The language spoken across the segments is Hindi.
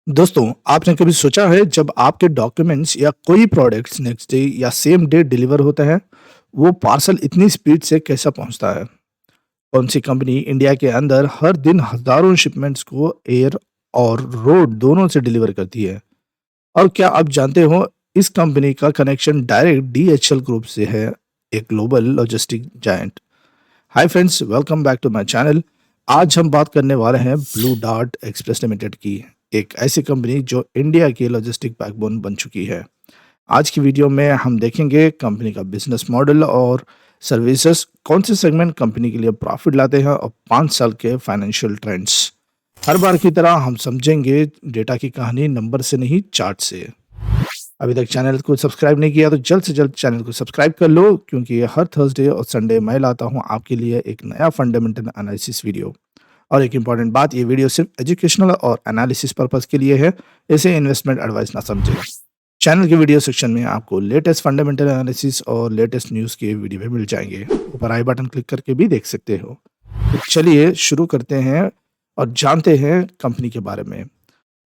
दोस्तों, आपने कभी सोचा है जब आपके डॉक्यूमेंट्स या कोई प्रोडक्ट्स नेक्स्ट डे या सेम डे डिलीवर होता है, वो पार्सल इतनी स्पीड से कैसा पहुंचता है? कौन सी कंपनी इंडिया के अंदर हर दिन हजारों शिपमेंट्स को एयर और रोड दोनों से डिलीवर करती है? और क्या आप जानते हो इस कंपनी का कनेक्शन डायरेक्ट डीएचएल ग्रुप से है, एक global logistic giant. Hi friends, welcome back to my channel. आज हम बात करने वाले हैं ब्लू डार्ट एक्सप्रेस लिमिटेड की, एक ऐसी कंपनी जो इंडिया की लॉजिस्टिक बैकबोन बन चुकी है। आज की वीडियो में हम देखेंगे कंपनी का बिजनेस मॉडल और सर्विसेज, कौन से सेगमेंट कंपनी के लिए प्रॉफिट लाते हैं और 5 साल के फाइनेंशियल ट्रेंड्स। हर बार की तरह हम समझेंगे डेटा की कहानी नंबर से नहीं, चार्ट से। अभी तक चैनल को सब्सक्राइब नहीं किया तो जल्द से जल्द चैनल को सब्सक्राइब कर लो, क्योंकि हर थर्सडे और संडे मैं लाता हूँ आपके लिए एक नया फंडामेंटल एनालिसिस वीडियो। और एक इम्पॉर्टेंट बात, ये वीडियो सिर्फ एजुकेशनल और एनालिसिस पर्पस के लिए है, इसे इन्वेस्टमेंट एडवाइस ना समझें। चैनल के वीडियो सेक्शन में आपको लेटेस्ट फंडामेंटल एनालिसिस और लेटेस्ट न्यूज़ के वीडियो भी मिल जाएंगे। ऊपर आई बटन क्लिक करके भी देख सकते हो। तो चलिए शुरू करते हैं और जानते हैं कंपनी के बारे में।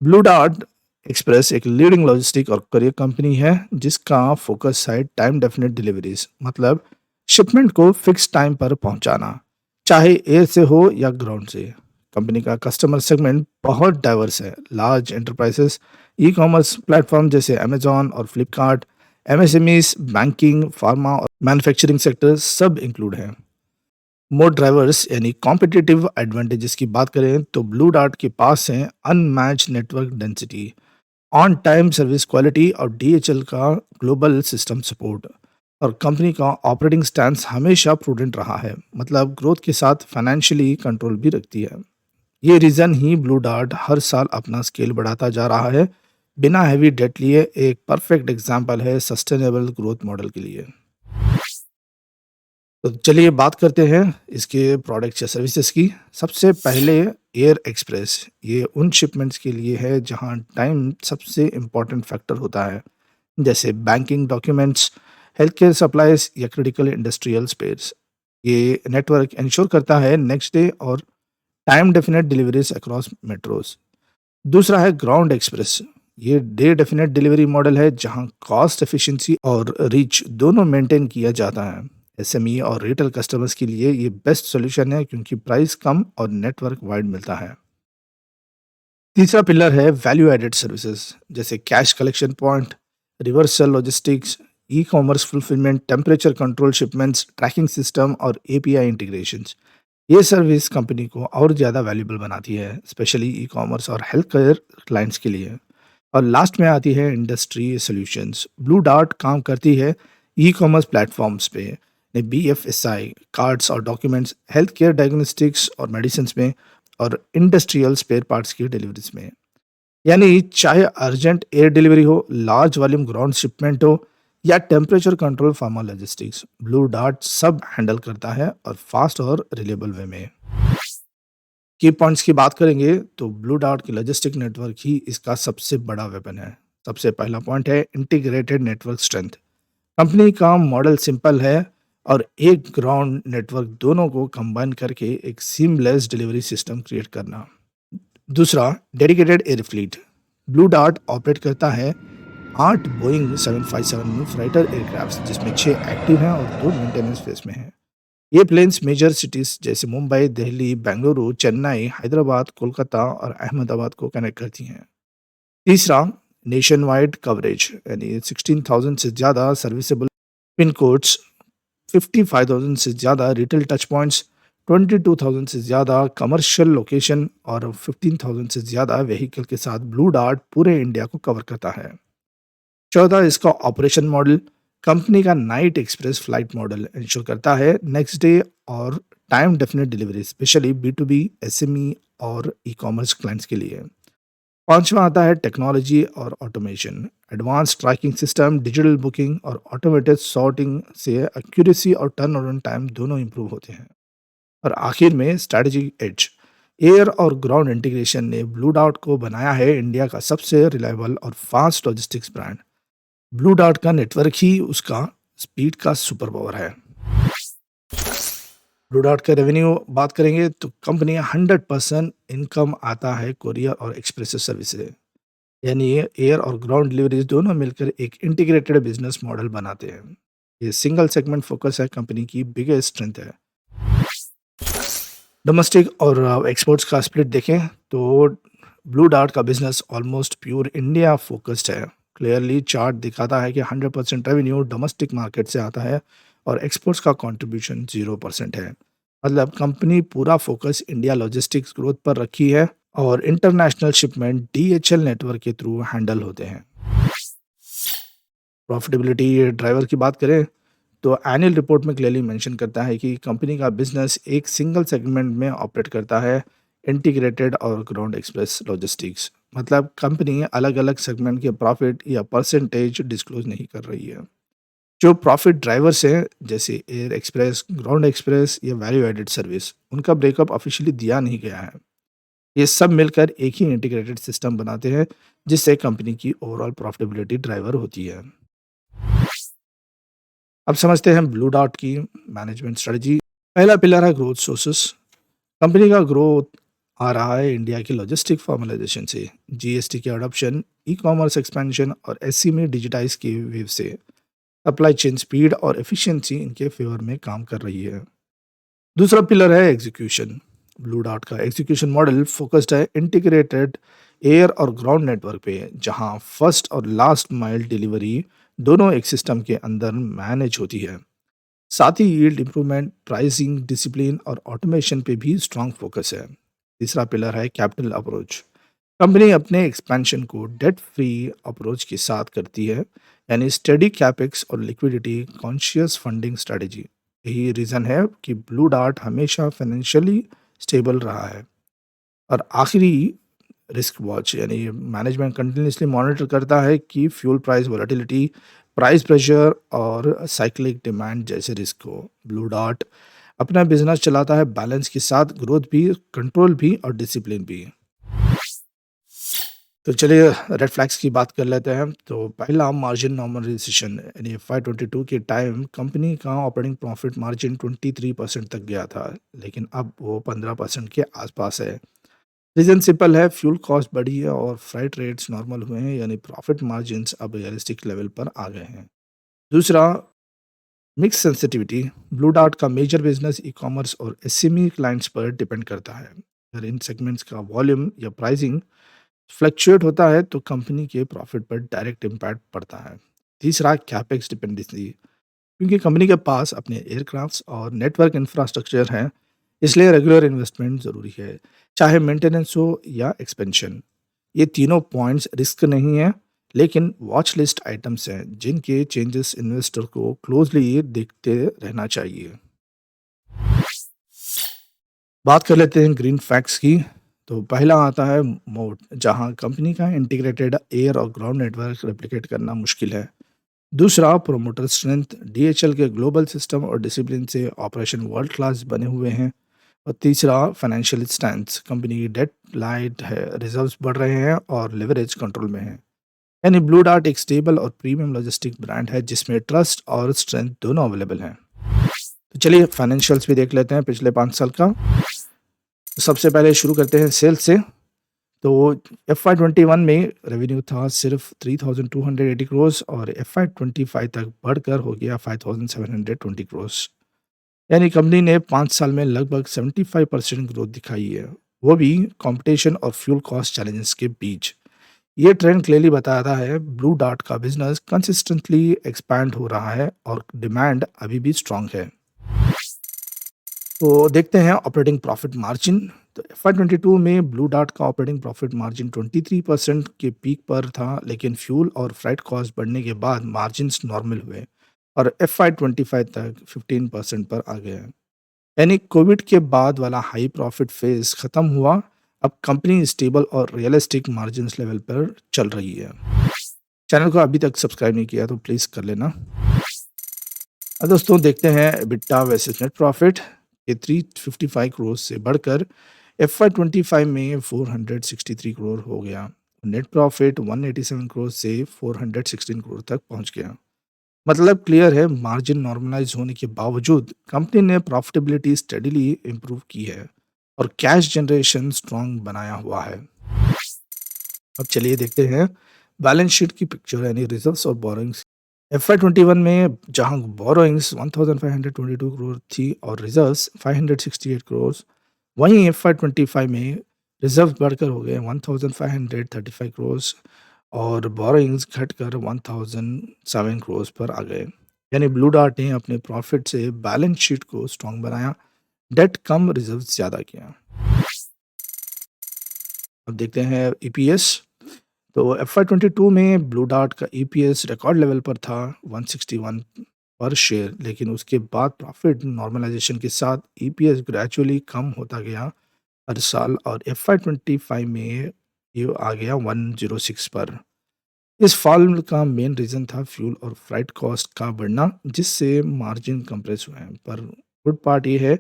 ब्लू डार्ट एक्सप्रेस एक लीडिंग लॉजिस्टिक और कुरियर कंपनी है जिसका फोकस है टाइम डेफिनेट डिलीवरीज, मतलब शिपमेंट को फिक्स टाइम पर पहुंचाना, चाहे एयर से हो या ग्राउंड से। कंपनी का कस्टमर सेगमेंट बहुत डाइवर्स है। Large enterprises, e commerce platform जैसे अमेजॉन और फ्लिपकार्ट, एमएसएमईज, बैंकिंग, फार्मा और मैन्युफैक्चरिंग सेक्टर सब इंक्लूड हैं। मोर ड्राइवर्स यानी कॉम्पिटिटिव एडवांटेजेस की बात करें तो ब्लू डार्ट के पास है unmatch network density, on time service quality और डीएचएल का ग्लोबल सिस्टम सपोर्ट। और कंपनी का ऑपरेटिंग स्टैंस हमेशा प्रूडेंट रहा है, मतलब ग्रोथ के साथ फाइनेंशियली कंट्रोल भी रखती है। ये रीज़न ही ब्लू डार्ट हर साल अपना स्केल बढ़ाता जा रहा है बिना हैवी डेट लिए। एक परफेक्ट एग्जाम्पल है सस्टेनेबल ग्रोथ मॉडल के लिए। तो चलिए बात करते हैं इसके प्रोडक्ट्स या सर्विसेज की। सबसे पहले एयर एक्सप्रेस, ये उन शिपमेंट्स के लिए है जहां टाइम सबसे इम्पोर्टेंट फैक्टर होता है, जैसे banking documents, health care supplies या क्रिटिकल इंडस्ट्रियल स्पेयर्स। ये नेटवर्क इंश्योर करता है नेक्स्ट डे और time definite deliveries across metros. दूसरा है ग्राउंड एक्सप्रेस। ये डे डेफिनेट डिलीवरी मॉडल है जहां कॉस्ट एफिशिएंसी और रीच दोनों मेंटेन किया जाता है। एसएमई और रिटेल कस्टमर्स के लिए ये बेस्ट सॉल्यूशन है क्योंकि प्राइस कम और नेटवर्क वाइड मिलता है। तीसरा पिलर है वैल्यू एडेड सर्विसेज, जैसे cash collection point, reversal logistics, e commerce fulfilment, temperature control shipments, tracking system और एपीआई इंटीग्रेशंस। ये सर्विस कंपनी को और ज़्यादा वैल्यूबल बनाती है, स्पेशली ई कॉमर्स और हेल्थ केयर क्लाइंट्स के लिए। और लास्ट में आती है इंडस्ट्री सॉल्यूशंस। ब्लू डार्ट काम करती है ई कॉमर्स प्लेटफॉर्म्स पे, B F S I cards और डॉक्यूमेंट्स, हेल्थ केयर डायग्नोस्टिक्स और मेडिसिन में, और इंडस्ट्रियल स्पेयर पार्ट्स की डिलीवरीज में। यानी चाहे अर्जेंट एयर डिलीवरी हो, लार्ज वॉल्यूम ग्राउंड शिपमेंट हो या temperature control pharma logistics, Blue Dart सब हैंडल करता है और फास्ट और रिलेबल वे में। की पॉइंट्स की बात करेंगे तो ब्लू डार्ट की लॉजिस्टिक नेटवर्क ही इसका सबसे बड़ा वेपन है। सबसे पहला पॉइंट है इंटीग्रेटेड नेटवर्क स्ट्रेंथ। कंपनी का मॉडल सिंपल है और एक ग्राउंड नेटवर्क दोनों को कंबाइन करके एक सीमलेस डिलीवरी सिस्टम क्रिएट करना। दूसरा, dedicated air fleet. Blue dart operate करता है 8 बोइंग 757 फ्राइटर एयरक्राफ्ट, जिसमें 6 एक्टिव हैं और 2 मेंटेनेंस फेज में हैं। ये प्लेन्स मेजर सिटीज जैसे मुंबई, दिल्ली, बेंगलुरु, चेन्नई, हैदराबाद, कोलकाता और अहमदाबाद को कनेक्ट करती हैं। तीसरा, नेशन वाइड कवरेज, यानी 16,000 से ज़्यादा सर्विसेबल पिन कोड्स, 55,000 से ज़्यादा रिटेल टच पॉइंट्स, 22,000 से ज़्यादा कमर्शियल लोकेशन और 15,000 से ज़्यादा व्हीकल के साथ ब्लू डार्ट पूरे इंडिया को कवर करता है। चौथा, इसका ऑपरेशन मॉडल। कंपनी का night express flight model ensure करता है नेक्स्ट डे और time definite delivery, specially B to B, SME और ई कॉमर्स क्लाइंट्स के लिए। पांचवा आता है टेक्नोलॉजी और automation. Advance tracking system, digital booking और ऑटोमेटेड सॉर्टिंग से एक्यूरेसी और टर्न अराउंड टाइम दोनों इंप्रूव होते हैं। और आखिर में स्ट्रैटेजिक एज। एयर और ग्राउंड इंटीग्रेशन ने ब्लू डार्ट को बनाया है इंडिया का सबसे रिलायबल और fast logistics brand. Blue dart का नेटवर्क ही उसका स्पीड का सुपर पावर है। ब्लू डार्ट का रेवेन्यू बात करेंगे तो कंपनी 100% इनकम आता है कोरियर और एक्सप्रेस सर्विस से। यानी ये एयर और ग्राउंड डिलीवरीज दोनों मिलकर एक इंटीग्रेटेड बिजनेस मॉडल बनाते हैं। ये सिंगल सेगमेंट फोकस है कंपनी की बिगेस्ट स्ट्रेंथ है। डोमेस्टिक और एक्सपोर्ट्स का स्प्लिट देखें तो ब्लू डार्ट का business almost pure India focused है। क्लियरली चार्ट दिखाता है कि 100% रेवेन्यू डोमेस्टिक मार्केट से आता है और एक्सपोर्ट्स का कंट्रीब्यूशन 0% है। मतलब कंपनी पूरा फोकस इंडिया लॉजिस्टिक्स ग्रोथ पर रखी है और इंटरनेशनल शिपमेंट डीएचएल नेटवर्क के थ्रू हैंडल होते हैं। प्रॉफिटेबिलिटी ड्राइवर की बात करें तो एनुअल रिपोर्ट में क्लियरली मेंशन करता है कि कंपनी का बिजनेस एक सिंगल सेगमेंट में ऑपरेट करता है, इंटीग्रेटेड और ग्राउंड एक्सप्रेस लॉजिस्टिक्स। मतलब कंपनी अलग अलग सेगमेंट के प्रॉफिट या परसेंटेज डिस्क्लोज नहीं कर रही है। जो प्रॉफिट ड्राइवर्स हैं जैसे एयर एक्सप्रेस, ग्राउंड एक्सप्रेस या वैल्यू एडेड सर्विस, उनका ब्रेकअप ऑफिशियली दिया नहीं गया है। ये सब मिलकर एक ही इंटीग्रेटेड सिस्टम बनाते हैं जिससे कंपनी की ओवरऑल प्रॉफिटेबिलिटी ड्राइवर होती है। अब समझते हैं ब्लू डॉट की मैनेजमेंट स्ट्रेटजी। पहला पिलर है ग्रोथ सोर्सेस। कंपनी का ग्रोथ आ रहा है इंडिया की लॉजिस्टिक फॉर्मलाइजेशन से, जीएसटी के अडॉप्शन, ई कॉमर्स एक्सपेंशन और एसएमई डिजिटाइज की वेव से। सप्लाई चेन स्पीड और एफिशिएंसी इनके फेवर में काम कर रही है। दूसरा पिलर है एग्जीक्यूशन। ब्लू डॉट का एग्जीक्यूशन मॉडल फोकस्ड है इंटीग्रेटेड एयर और ग्राउंड नेटवर्क पे, जहां फर्स्ट और लास्ट माइल डिलीवरी दोनों एक सिस्टम के अंदर मैनेज होती है। साथ ही यील्ड इंप्रूवमेंट, प्राइसिंग डिसिप्लिन और ऑटोमेशन पे भी स्ट्रांग फोकस है। तीसरा पिलर है कैपिटल अप्रोच। कंपनी अपने एक्सपेंशन को डेट फ्री अप्रोच के साथ करती है, यानी स्टडी कैपेक्स और लिक्विडिटी कॉन्शियस फंडिंग स्ट्रेटजी। यही रीज़न है कि ब्लू डार्ट हमेशा फाइनेंशियली स्टेबल रहा है। और आखिरी रिस्क वॉच, यानी मैनेजमेंट कंटिन्यूसली मॉनिटर करता है कि fuel price volatility, price pressure और साइक्लिक डिमांड जैसे रिस्क को। ब्लू डॉट अपना बिजनेस चलाता है बैलेंस के साथ, ग्रोथ भी, कंट्रोल भी और डिसिप्लिन भी। तो चलिए रेड फ्लैग्स की बात कर लेते हैं। तो पहला मार्जिन नॉर्मलाइजेशन, यानी FY22 के टाइम कंपनी का ऑपरेटिंग प्रॉफिट मार्जिन 23% तक गया था, लेकिन अब वो 15% के आसपास है। रीज़न सिंपल है, फ्यूल कॉस्ट बढ़ी है और फ्राइट रेट्स नॉर्मल हुए हैं, यानी प्रॉफिट मार्जिन्स अब रियलिस्टिक लेवल पर आ गए हैं। दूसरा, मिक्स सेंसिटिविटी। ब्लू डार्ट का मेजर बिजनेस ई कॉमर्स और एसएमई क्लाइंट्स पर डिपेंड करता है। अगर इन सेगमेंट्स का वॉल्यूम या प्राइसिंग फ्लक्चुएट होता है तो कंपनी के प्रॉफिट पर डायरेक्ट इम्पैक्ट पड़ता है। तीसरा, कैपेक्स डिपेंडेंसी। क्योंकि कंपनी के पास अपने एयरक्राफ्ट्स और नेटवर्क इंफ्रास्ट्रक्चर हैं, इसलिए रेगुलर इन्वेस्टमेंट ज़रूरी है, चाहे मेंटेनेंस हो या एक्सपेंशन। ये तीनों पॉइंट्स रिस्क नहीं है, लेकिन वॉच लिस्ट आइटम्स हैं जिनके चेंजेस इन्वेस्टर को क्लोजली देखते रहना चाहिए। बात कर लेते हैं ग्रीन फैक्ट्स की। तो पहला आता है मोड, जहां कंपनी का इंटीग्रेटेड एयर और ग्राउंड नेटवर्क रेप्लिकेट करना मुश्किल है। दूसरा, प्रोमोटर स्ट्रेंथ। डीएचएल के ग्लोबल सिस्टम और डिसिप्लिन से ऑपरेशन वर्ल्ड क्लास बने हुए हैं। और तीसरा, फाइनेंशियल स्ट्रेंथ। कंपनी की डेट लाइट है, रिजर्व्स बढ़ रहे हैं और लेवरेज कंट्रोल में है। यानी ब्लू डार्ट एक स्टेबल और प्रीमियम लॉजिस्टिक ब्रांड है जिसमें ट्रस्ट और स्ट्रेंथ दोनों अवेलेबल हैं। तो चलिए फाइनेंशियल्स भी देख लेते हैं पिछले 5 साल का। तो सबसे पहले शुरू करते हैं सेल्स से। तो FY21 में रेवेन्यू था सिर्फ 3,280 क्रोर्स और FY25 तक बढ़कर हो गया 5,720 क्रोर्स। यानी कंपनी ने 5 साल में लगभग 75% ग्रोथ दिखाई है, वो भी कंपटीशन और फ्यूल कॉस्ट चैलेंजेस के बीच। ये ट्रेंड क्लियरली बताता है ब्लू डार्ट का बिजनेस कंसिस्टेंटली एक्सपैंड हो रहा है और डिमांड अभी भी स्ट्रांग है। तो देखते हैं ऑपरेटिंग प्रॉफिट मार्जिन। तो FY22 में ब्लू डार्ट का ऑपरेटिंग प्रॉफिट मार्जिन 23% के पीक पर था, लेकिन फ्यूल और फ्राइट कॉस्ट बढ़ने के बाद मार्जिन्स नॉर्मल हुए और FY25 तक 15% पर आ गए। यानी कोविड के बाद वाला हाई प्रॉफिट फेज खत्म हुआ। अब कंपनी स्टेबल और रियलिस्टिक मार्जिन्स लेवल पर चल रही है। चैनल को अभी तक सब्सक्राइब नहीं किया तो प्लीज़ कर लेना। अब दोस्तों देखते हैं EBITDA वर्सेस नेट प्रॉफिट। ये 355 करोड़ से बढ़कर FY25 में 463 करोड़ हो गया। नेट प्रॉफिट 187 करोड़ से 416 करोड़ तक पहुंच गया। मतलब क्लियर है, मार्जिन नॉर्मलाइज होने के बावजूद कंपनी ने प्रॉफिटेबिलिटी स्टेडीली इम्प्रूव की है और कैश जनरेशन स्ट्रांग बनाया हुआ है। अब चलिए देखते हैं बैलेंस शीट की पिक्चर यानी रिजर्व्स और बोरोइंग्स। एफवाई 21 में जहां बोरोइंग्स 1522 करोड़ थी और रिजर्व्स 568 करोड़, वहीं एफवाई 25 में रिजर्व बढ़कर हो गए 1535 करोड़ और बोरोइंग्स घटकर 1007 करोड़ पर आ गए। यानी ब्लू डार्ट ने अपने प्रॉफिट से बैलेंस शीट को स्ट्रांग बनाया, डेट कम रिजर्व ज्यादा किया। अब देखते हैं ईपीएस। तो एफवाई 22 में ब्लू डार्ट का ईपीएस रिकॉर्ड लेवल पर था 161 पर शेयर, लेकिन उसके बाद प्रॉफिट नॉर्मलाइजेशन के साथ ईपीएस ग्रेजुअली कम होता गया हर साल और एफवाई 25 में ये आ गया 106 पर। इस फॉल का मेन रीजन था फ्यूल और फ्लाइट कॉस्ट का बढ़ना, जिससे मार्जिन कंप्रेस हुए हैं। पर गुड पार्ट ये है,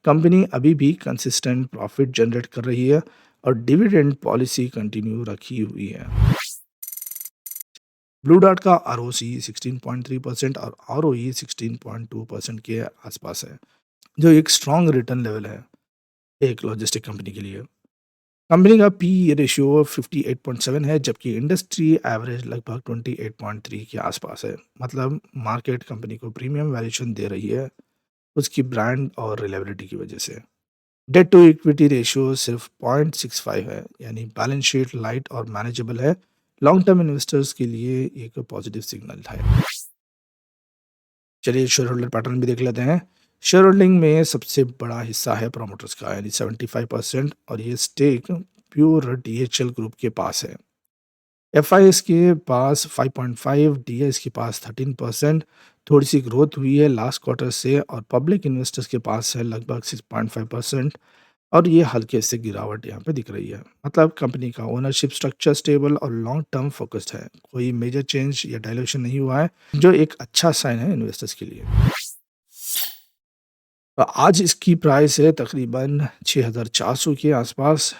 कंपनी अभी भी कंसिस्टेंट प्रॉफिट जनरेट कर रही है और डिविडेंड पॉलिसी कंटिन्यू रखी हुई है। ब्लू डार्ट का आरओसी 16.3% और आरओई 16.2% के आसपास है, जो एक स्ट्रॉन्ग रिटर्न लेवल है एक लॉजिस्टिक कंपनी के लिए। कंपनी का पी रेशियो 58.7 है, जबकि इंडस्ट्री एवरेज लगभग 28.3 के आसपास है। मतलब मार्केट कंपनी को प्रीमियम वैल्यूएशन दे रही है उसकी ब्रांड और रिलायबिलिटी की वजह से। डेट टू इक्विटी रेशियो सिर्फ 0.65 है, यानी बैलेंस शीट लाइट और मैनेजेबल है। लॉन्ग टर्म इन्वेस्टर्स के लिए एक पॉजिटिव सिग्नल है। चलिए शेयर होल्डर पैटर्न भी देख लेते हैं। शेयर होल्डिंग में सबसे बड़ा हिस्सा है प्रोमोटर्स का यानी 75% और ये स्टेक प्योर डीएचएल ग्रुप के पास है। एफआईएस के पास 5.5, डीएस के पास 13%। थोड़ी सी ग्रोथ हुई है लास्ट क्वार्टर से और पब्लिक इन्वेस्टर्स के पास है लगभग 6.5% और ये हल्के से गिरावट यहाँ पे दिख रही है। मतलब कंपनी का ओनरशिप स्ट्रक्चर स्टेबल और लॉन्ग टर्म फोकस्ड है, कोई मेजर चेंज या डायल्यूशन नहीं हुआ है, जो एक अच्छा साइन है इन्वेस्टर्स के लिए। आज इसकी प्राइस है तकरीबन 6400 के आसपास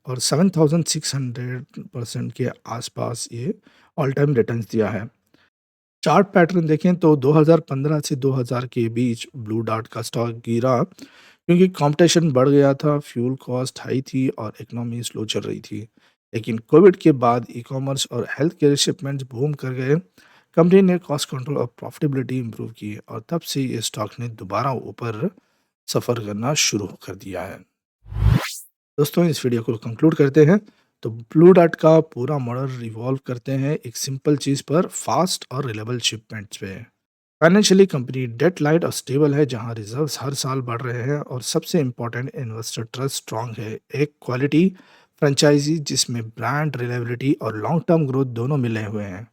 और 7600% के आसपास ये ऑल टाइम रिटर्न्स दिया है। चार्ट पैटर्न देखें तो 2015 से 2000 के बीच ब्लू डार्ट का स्टॉक गिरा क्योंकि कंपटीशन बढ़ गया था, फ्यूल कॉस्ट हाई थी और इकोनॉमी स्लो चल रही थी। लेकिन कोविड के बाद ई कॉमर्स और हेल्थ केयर शिपमेंट्स बूम कर गए। कंपनी ने कॉस्ट कंट्रोल और प्रॉफिटेबिलिटी इंप्रूव की और तब से ये स्टॉक ने दोबारा ऊपर सफ़र करना शुरू कर दिया है। दोस्तों इस वीडियो को कंक्लूड करते हैं। तो ब्लू डार्ट का पूरा मॉडल रिवॉल्व करते हैं एक सिंपल चीज़ पर, फास्ट और रिलायबल शिपमेंट्स पे। फाइनेंशियली कंपनी डेट लाइट और स्टेबल है, जहां रिजर्व्स हर साल बढ़ रहे हैं और सबसे इम्पोर्टेंट इन्वेस्टर ट्रस्ट स्ट्रांग है। एक क्वालिटी फ्रेंचाइजी जिसमें ब्रांड रिलायबिलिटी और लॉन्ग टर्म ग्रोथ दोनों मिले हुए हैं।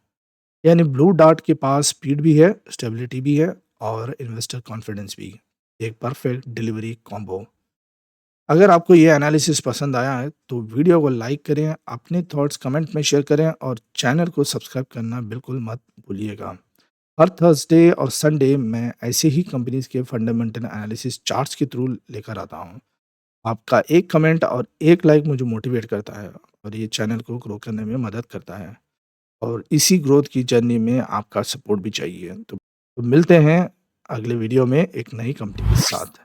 यानी ब्लू डार्ट के पास स्पीड भी है, स्टेबिलिटी भी है और इन्वेस्टर कॉन्फिडेंस भी। एक परफेक्ट डिलीवरी कॉम्बो। अगर आपको ये एनालिसिस पसंद आया है तो वीडियो को लाइक करें, अपने थॉट्स कमेंट में शेयर करें और चैनल को सब्सक्राइब करना बिल्कुल मत भूलिएगा। हर थर्सडे और संडे मैं ऐसे ही कंपनीज के फंडामेंटल एनालिसिस चार्ट्स के थ्रू लेकर आता हूँ। आपका एक कमेंट और एक लाइक मुझे मोटिवेट करता है और ये चैनल को ग्रो करने में मदद करता है और इसी ग्रोथ की जर्नी में आपका सपोर्ट भी चाहिए। तो मिलते हैं अगले वीडियो में एक नई कंपनी के साथ।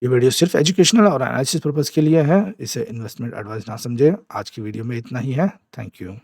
ये वीडियो सिर्फ एजुकेशनल और एनालिसिस पर्पज़ के लिए है, इसे इन्वेस्टमेंट एडवाइस ना समझें। आज की वीडियो में इतना ही है। Thank you.